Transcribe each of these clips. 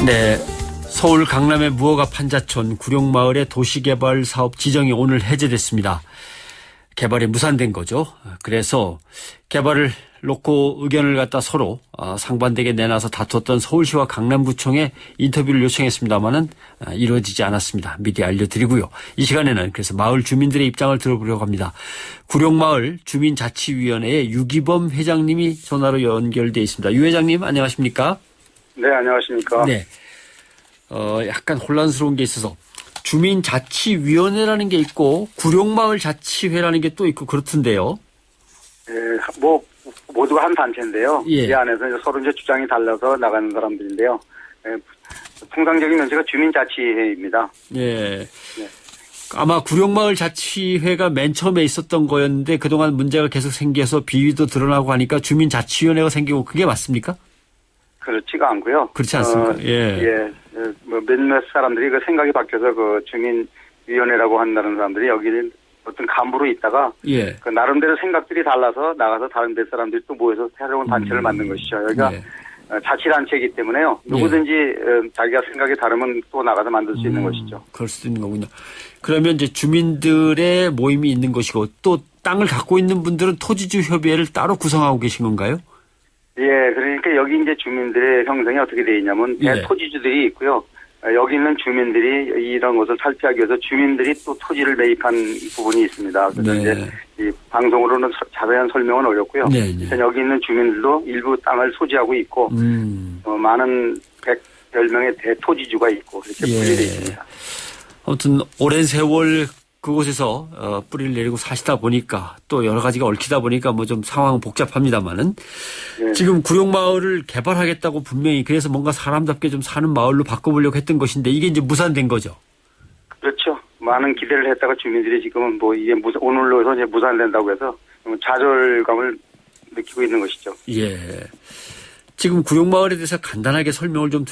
네, 서울 강남의 무허가 판자촌 구룡마을의 도시개발 사업 지정이 오늘 해제됐습니다. 개발이 무산된 거죠. 그래서 개발을 놓고 의견을 갖다 서로 상반되게 내놔서 다투었던 서울시와 강남구청에 인터뷰를 요청했습니다마는 이루어지지 않았습니다. 미리 알려드리고요. 이 시간에는 그래서 마을 주민들의 입장을 들어보려고 합니다. 구룡마을 주민자치위원회의 유기범 회장님이 전화로 연결되어 있습니다. 유 회장님 안녕하십니까? 네, 안녕하십니까? 네. 약간 혼란스러운 게 있어서 주민자치위원회라는 게 있고 구룡마을 자치회라는 게 또 있고 그렇던데요. 예, 뭐 모두가 한 단체인데요. 예. 이 안에서 이제 서로 이제 주장이 달라서 나가는 사람들인데요. 예, 통상적인 명칭은 주민자치회입니다. 예. 네. 아마 구룡마을 자치회가 맨 처음에 있었던 거였는데 그동안 문제가 계속 생겨서 비위도 드러나고 하니까 주민자치위원회가 생기고 그게 맞습니까? 그렇지가 않고요. 그렇지 않습니까? 예. 뭐 몇몇 사람들이 그 생각이 바뀌어서 그 주민위원회라고 한다는 사람들이 여기는 어떤 간부로 있다가 예. 그 나름대로 생각들이 달라서 나가서 다른 몇 사람들이 또 모여서 새로운 단체를 만든 것이죠. 여기가 예. 자치단체이기 때문에요. 누구든지 자기가 생각이 다르면 또 나가서 만들 수 있는 것이죠. 그럴 수도 있는 거군요. 그러면 이제 주민들의 모임이 있는 것이고 또 땅을 갖고 있는 분들은 토지주 협의회를 따로 구성하고 계신 건가요? 예, 그러니까 여기 이제 주민들의 형성이 어떻게 되어 있냐면 예. 토지주들이 있고요. 여기 있는 주민들이 이런 것을 탈피하기 위해서 주민들이 또 토지를 매입한 부분이 있습니다. 그래서 네. 이제 이 방송으로는 자세한 설명은 어렵고요. 네, 네. 일단 여기 있는 주민들도 일부 땅을 소지하고 있고 많은 100여 명의 대토지주가 있고 그렇게 분리되어 있습니다. 아무튼 오랜 세월 그곳에서 뿌리를 내리고 사시다 보니까 또 여러 가지가 얽히다 보니까 뭐 좀 상황은 복잡합니다만은 네. 지금 구룡마을을 개발하겠다고 분명히 그래서 뭔가 사람답게 좀 사는 마을로 바꿔보려고 했던 것인데 이게 이제 무산된 거죠. 그렇죠. 많은 기대를 했다가 주민들이 지금은 뭐 이게 오늘로 해서 이제 무산된다고 해서 좌절감을 느끼고 있는 것이죠. 예. 지금 구룡마을에 대해서 간단하게 설명을 좀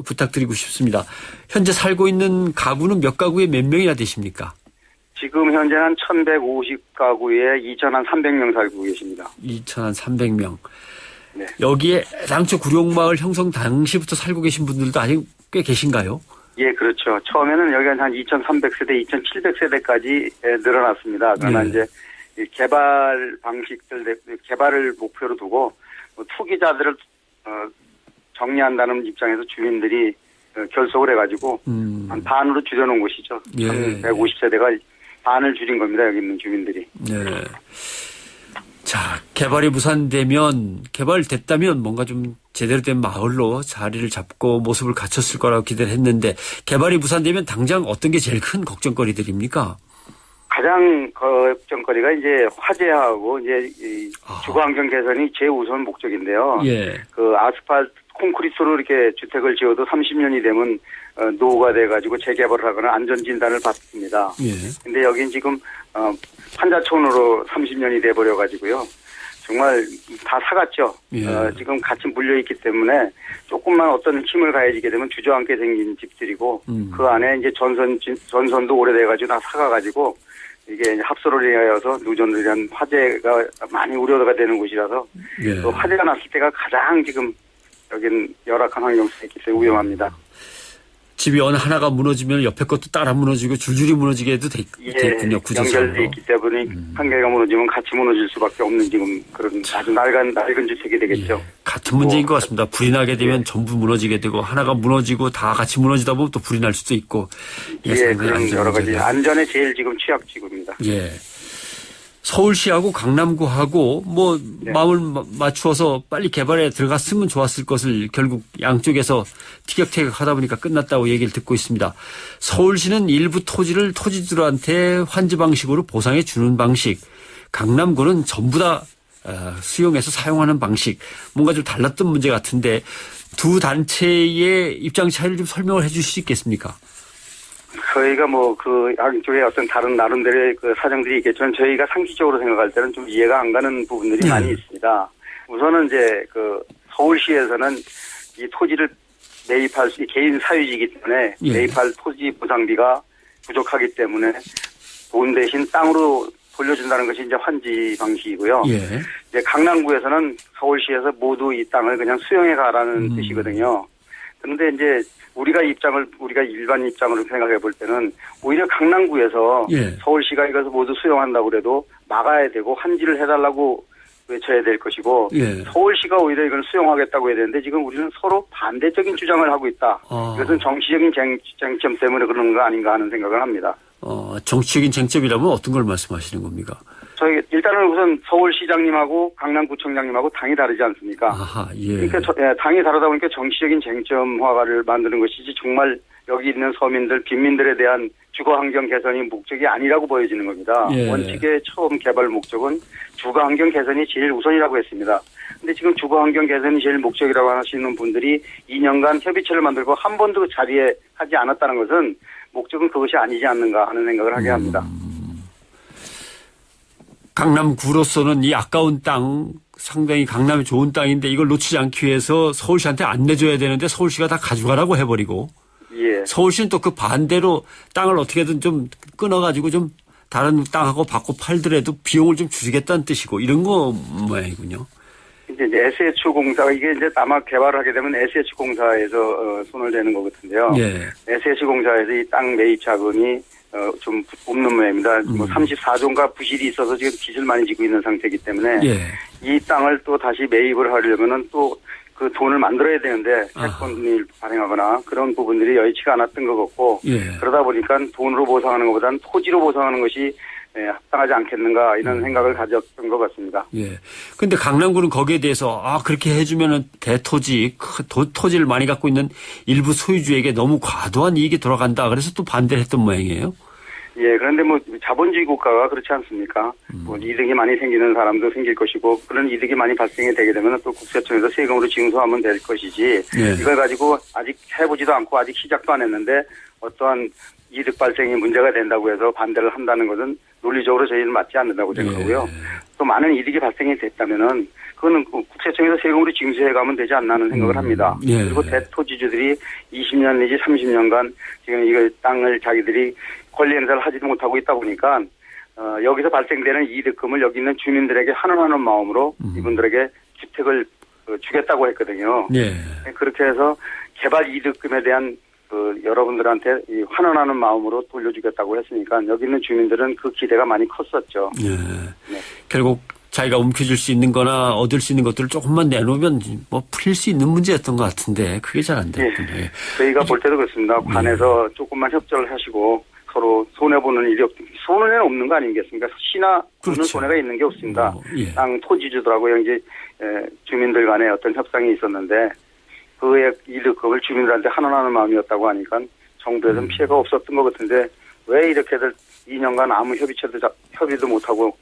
부탁드리고 싶습니다. 현재 살고 있는 가구는 몇 가구에 몇 명이나 되십니까? 지금 현재는 1150가구에 2,300명 살고 계십니다. 2,300명. 네. 여기에 당초 구룡마을 형성 당시부터 살고 계신 분들도 아직 꽤 계신가요? 예, 그렇죠. 처음에는 여기가 한 2,300세대, 2,700세대까지 늘어났습니다. 그러나 네. 이제 개발 방식들, 개발을 목표로 두고 투기자들을 정리한다는 입장에서 주민들이 결속을 해가지고 한 반으로 줄여놓은 것이죠. 예. 150세대가 반을 줄인 겁니다. 여기 있는 주민들이. 네. 자, 개발이 무산되면 개발됐다면 뭔가 좀 제대로 된 마을로 자리를 잡고 모습을 갖췄을 거라고 기대를 했는데 개발이 무산되면 당장 어떤 게 제일 큰 걱정거리들입니까? 가장 걱정거리가 이제 화재하고 이제 주거환경 개선이 제우선 목적인데요. 예. 그 아스팔트 콘크리트로 이렇게 주택을 지어도 30년이 되면 노후가 돼가지고 재개발을 하거나 안전진단을 받습니다. 예. 근데 여긴 지금 판자촌으로 30년이 돼버려가지고요. 정말 다 사갔죠. 예. 지금 같이 물려있기 때문에 조금만 어떤 힘을 가해지게 되면 주저앉게 생긴 집들이고 그 안에 이제 전선도 오래돼가지고 다 사가가지고 이게 이제 합소를 인하여서 누전을 위한 화재가 많이 우려가 되는 곳이라서 예. 그 화재가 났을 때가 가장 지금 여긴 열악한 환경성이 있기 때문에 위험합니다. 집이 어느 하나가 무너지면 옆에 것도 따라 무너지고 줄줄이 무너지게 됐군요. 구조상으로. 연결돼 있기 때문에 한 개가 무너지면 같이 무너질 수밖에 없는 지금 그런 아주 낡은 주택이 되겠죠. 예. 같은 문제인 것 같습니다. 불이 나게 되면 전부 무너지게 되고 하나가 무너지고 다 같이 무너지다 보면 또 불이 날 수도 있고. 예, 그런 여러 가지 안전에 제일 지금 취약지구입니다. 예. 서울시하고 강남구하고 뭐 마음을 맞추어서 빨리 개발에 들어갔으면 좋았을 것을 결국 양쪽에서 티격태격 하다 보니까 끝났다고 얘기를 듣고 있습니다. 서울시는 일부 토지를 토지주들한테 환지 방식으로 보상해 주는 방식, 강남구는 전부 다 수용해서 사용하는 방식, 뭔가 좀 달랐던 문제 같은데 두 단체의 입장 차이를 좀 설명을 해 주실 수 있겠습니까? 저희가 뭐 그 양쪽에 어떤 다른 나름대로의 그 사정들이 있겠지만 저희가 상식적으로 생각할 때는 좀 이해가 안 가는 부분들이 많이 있습니다. 우선은 이제 그 서울시에서는 이 토지를 매입할 수, 개인 사유지이기 때문에 매입할 토지 보상비가 부족하기 때문에 돈 대신 땅으로 돌려준다는 것이 이제 환지 방식이고요. 이제 강남구에서는 서울시에서 모두 이 땅을 그냥 수용해 가라는 뜻이거든요. 그런데 이제 우리가 일반 입장으로 생각해 볼 때는 오히려 강남구에서 예. 서울시가 이것을 모두 수용한다고 그래도 막아야 되고 환지를 해달라고 외쳐야 될 것이고 예. 서울시가 오히려 이걸 수용하겠다고 해야 되는데 지금 우리는 서로 반대적인 주장을 하고 있다. 이것은 정치적인 쟁점 때문에 그러는 거 아닌가 하는 생각을 합니다. 정치적인 쟁점이라면 어떤 걸 말씀하시는 겁니까? 저희 일단은 우선 서울시장님하고 강남구청장님하고 당이 다르지 않습니까? 아하, 예. 그러니까 당이 다르다 보니까 정치적인 쟁점화를 만드는 것이지 정말 여기 있는 서민들, 빈민들에 대한 주거 환경 개선이 목적이 아니라고 보여지는 겁니다. 예. 원칙의 처음 개발 목적은 주거 환경 개선이 제일 우선이라고 했습니다. 근데 지금 주거 환경 개선이 제일 목적이라고 하시는 분들이 2년간 협의체를 만들고 한 번도 그 자리에 하지 않았다는 것은 목적은 그것이 아니지 않는가 하는 생각을 하게 합니다. 강남구로서는 이 아까운 땅 상당히 강남이 좋은 땅인데 이걸 놓치지 않기 위해서 서울시한테 안 내줘야 되는데 서울시가 다 가져가라고 해버리고 예. 서울시는 또 그 반대로 땅을 어떻게든 좀 끊어가지고 좀 다른 땅하고 바꿔 팔더라도 비용을 좀 줄이겠다는 뜻이고 이런 거 모양이군요. 이제 SH공사가 이게 이제 아마 개발을 하게 되면 SH공사에서 손을 대는 것 같은데요. 예. SH공사에서 이 땅 매입 자금이 좀 없는 모양입니다. 뭐 34조인가 부실이 있어서 지금 빚을 많이 지고 있는 상태이기 때문에 예. 이 땅을 또 다시 매입을 하려면은 또 그 돈을 만들어야 되는데 채권을 발행하거나 그런 부분들이 여의치가 않았던 것 같고 예. 그러다 보니까 돈으로 보상하는 것보다는 토지로 보상하는 것이 합당하지 않겠는가 이런 생각을 가졌던 것 같습니다. 예. 근데 강남구는 거기에 대해서 그렇게 해주면은 대토지, 토지를 많이 갖고 있는 일부 소유주에게 너무 과도한 이익이 돌아간다. 그래서 또 반대를 했던 모양이에요. 예, 그런데 뭐 자본주의 국가가 그렇지 않습니까? 뭐 이득이 많이 생기는 사람도 생길 것이고 그런 이득이 많이 발생이 되게 되면 또 국세청에서 세금으로 징수하면 될 것이지 예. 이걸 가지고 아직 해보지도 않고 아직 시작도 안 했는데 어떠한 이득 발생이 문제가 된다고 해서 반대를 한다는 것은 논리적으로 저희는 맞지 않는다고 생각하고요. 또 많은 이득이 발생이 됐다면은 그거는 국세청에서 세금으로 징수해가면 되지 않나 하는 생각을 합니다. 예. 그리고 대토지주들이 20년 내지 30년간 지금 이거 땅을 자기들이 권리 행사를 하지도 못하고 있다 보니까 여기서 발생되는 이득금을 여기 있는 주민들에게 환원하는 마음으로 이분들에게 주택을 주겠다고 했거든요. 예. 그렇게 해서 개발 이득금에 대한 여러분들한테 이 환원하는 마음으로 돌려주겠다고 했으니까 여기 있는 주민들은 그 기대가 많이 컸었죠. 예. 네. 결국 자기가 움켜쥘 수 있는 거나 얻을 수 있는 것들을 조금만 내놓으면 뭐 풀릴 수 있는 문제였던 것 같은데 그게 잘 안 됐군요. 예. 저희가 볼 때도 그렇습니다. 관에서 조금만 협조를 하시고 서로 손해보는 일이 손해는 없는 거 아니겠습니까? 시나 구는 그렇죠. 손해가 있는 게 없습니다. 예. 땅 토지주들하고 이제 주민들 간에 어떤 협상이 있었는데 그의 이득금을 주민들한테 환원하는 마음이었다고 하니까 정부에서는 피해가 없었던 것 같은데 왜 이렇게들 2년간 아무 협의도 못하고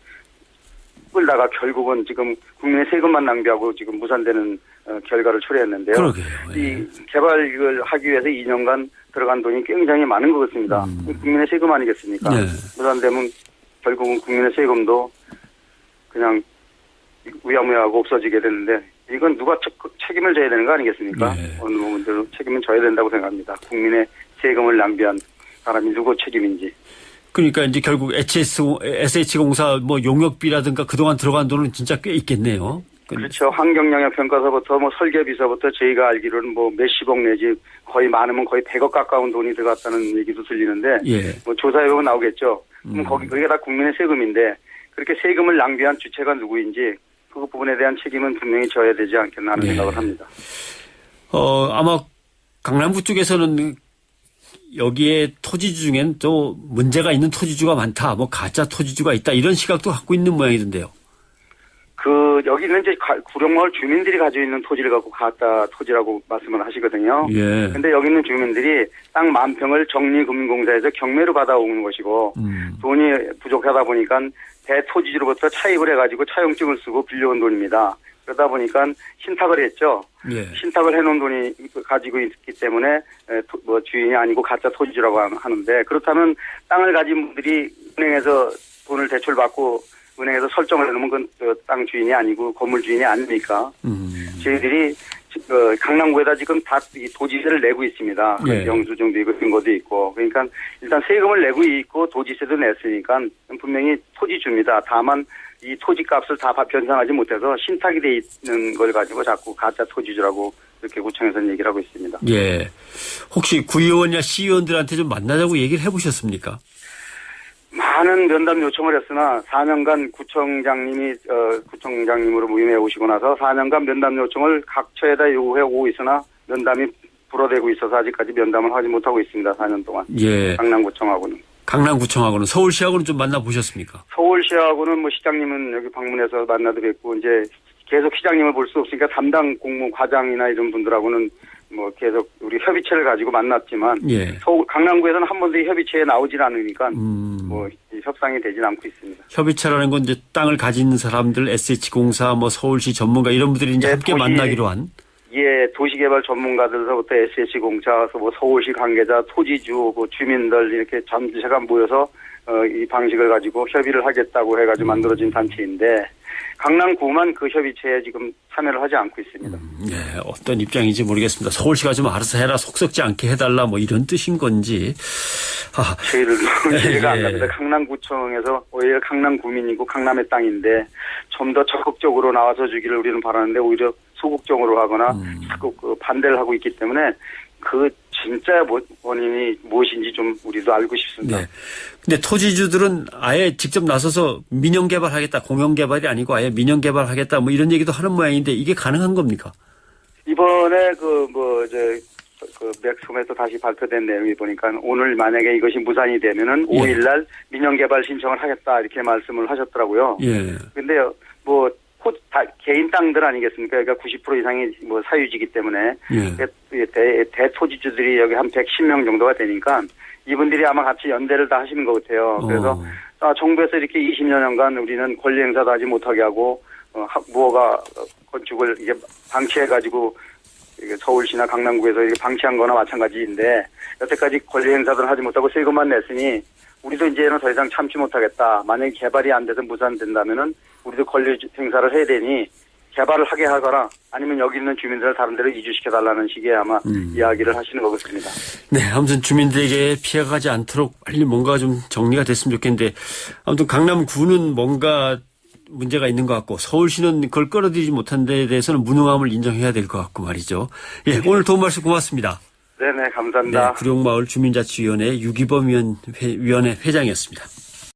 끌다가 결국은 지금 국민의 세금만 낭비하고 지금 무산되는 결과를 초래했는데요. 그러게요. 예. 이 개발을 하기 위해서 2년간 들어간 돈이 굉장히 많은 것 같습니다. 국민의 세금 아니겠습니까? 네. 무산되면 결국은 국민의 세금도 그냥 우야무야하고 없어지게 되는데 이건 누가 책임을 져야 되는 거 아니겠습니까? 네. 어느 부분들로 책임은 져야 된다고 생각합니다. 국민의 세금을 낭비한 사람이 누구 책임인지. 그러니까 이제 결국 SH공사 뭐 용역비라든가 그동안 들어간 돈은 진짜 꽤 있겠네요. 그렇죠. 환경영향평가서부터 뭐 설계비서부터 저희가 알기로는 뭐 몇십억 내지 거의 많으면 거의 100억 가까운 돈이 들어갔다는 얘기도 들리는데 예. 뭐 조사해보면 나오겠죠. 그럼 그게 다 국민의 세금인데 그렇게 세금을 낭비한 주체가 누구인지 그 부분에 대한 책임은 분명히 져야 되지 않겠나 하는 생각을 합니다. 아마 강남구 쪽에서는 여기에 토지주 중엔 또 문제가 있는 토지주가 많다. 뭐 가짜 토지주가 있다. 이런 시각도 갖고 있는 모양이던데요. 여기 있는 이제 구룡마을 주민들이 가지고 있는 토지를 갖고 가짜 토지라고 말씀을 하시거든요. 예. 근데 여기 있는 주민들이 땅 10,000평을 정리금융공사에서 경매로 받아오는 것이고 돈이 부족하다 보니까 대토지주로부터 차입을 해가지고 차용증을 쓰고 빌려온 돈입니다. 그러다 보니까 신탁을 했죠. 예. 신탁을 해놓은 돈이 가지고 있기 때문에 뭐 주인이 아니고 가짜 토지주라고 하는데 그렇다면 땅을 가진 분들이 은행에서 돈을 대출받고 은행에서 설정을 해놓으면 그건 땅 주인이 아니고 건물 주인이 아닙니까? 저희들이 강남구에다 지금 다 도지세를 내고 있습니다. 예. 영수증도 있고 증거도 있고. 그러니까 일단 세금을 내고 있고 도지세도 냈으니까 분명히 토지주입니다. 다만 이 토지값을 다 변상하지 못해서 신탁이 돼 있는 걸 가지고 자꾸 가짜 토지주라고 그렇게 구청에서는 얘기를 하고 있습니다. 예. 혹시 구의원이나 시의원들한테 좀 만나자고 얘기를 해보셨습니까? 많은 면담 요청을 했으나 4년간 구청장님으로 무임해 오시고 나서 4년간 면담 요청을 각 처에다 요구해 오고 있으나 면담이 불어대고 있어서 아직까지 면담을 하지 못하고 있습니다. 4년 동안. 예. 강남구청하고는. 강남구청하고는 서울시하고는 좀 만나보셨습니까? 서울시하고는 뭐 시장님은 여기 방문해서 만나도 뵙고 이제 계속 시장님을 볼 수 없으니까 담당 공무 과장이나 이런 분들하고는 뭐 계속 우리 협의체를 가지고 만났지만 예. 강남구에서는 한 번도 협의체에 나오질 않으니까 뭐 협상이 되진 않고 있습니다. 협의체라는 건 이제 땅을 가진 사람들, SH공사, 뭐 서울시 전문가 이런 분들이 이제 예, 함께 만나기로 한. 예, 도시개발 전문가들서부터 SH공사, 뭐 서울시 관계자, 토지주, 뭐 주민들 이렇게 전체가 모여서 이 방식을 가지고 협의를 하겠다고 해가지고 만들어진 단체인데 강남구만 그 협의체에 지금 참여를 하지 않고 있습니다. 예, 어떤 입장인지 모르겠습니다. 서울시가 좀 알아서 해라, 속썩지 않게 해달라, 뭐 이런 뜻인 건지. 저희를 이해가 안 예. 갑니다. 강남구청에서 오히려 강남구민이고 강남의 땅인데 좀 더 적극적으로 나와서 주기를 우리는 바라는데 오히려 소극적으로 하거나 자꾸 그 반대를 하고 있기 때문에 그 진짜 원인이 무엇인지 좀 우리도 알고 싶습니다. 네. 근데 토지주들은 아예 직접 나서서 민영개발하겠다, 공영개발이 아니고 아예 민영개발하겠다, 뭐 이런 얘기도 하는 모양인데 이게 가능한 겁니까? 이번에 맥섬에서 다시 발표된 내용이 보니까 오늘 만약에 이것이 무산이 되면은 예. 5일날 민영개발 신청을 하겠다 이렇게 말씀을 하셨더라고요. 예. 근데 뭐 개인 땅들 아니겠습니까? 그러니까 90% 이상이 뭐 사유지기 때문에 예. 대토지주들이 여기 한 110명 정도가 되니까 이분들이 아마 같이 연대를 다 하시는 것 같아요. 그래서 정부에서 이렇게 20여 년간 우리는 권리 행사도 하지 못하게 하고 무허가 건축을 이게 방치해가지고 서울시나 강남구에서 이렇게 방치한 거나 마찬가지인데 여태까지 권리 행사를 하지 못하고 세금만 냈으니 우리도 이제는 더 이상 참지 못하겠다. 만약에 개발이 안 돼서 무산된다면은 우리도 권리 행사를 해야 되니 개발을 하게 하거나 아니면 여기 있는 주민들을 다른 데로 이주시켜달라는 식의 아마 이야기를 하시는 것 같습니다. 네, 아무튼 주민들에게 피해가 가지 않도록 빨리 뭔가 좀 정리가 됐으면 좋겠는데 아무튼 강남구는 뭔가 문제가 있는 것 같고 서울시는 그걸 끌어들이지 못한 데에 대해서는 무능함을 인정해야 될 것 같고 말이죠. 예, 오늘 도움 말씀 고맙습니다. 네네, 감사합니다. 네, 구룡마을 주민자치위원회 유기범 위원회 회장이었습니다.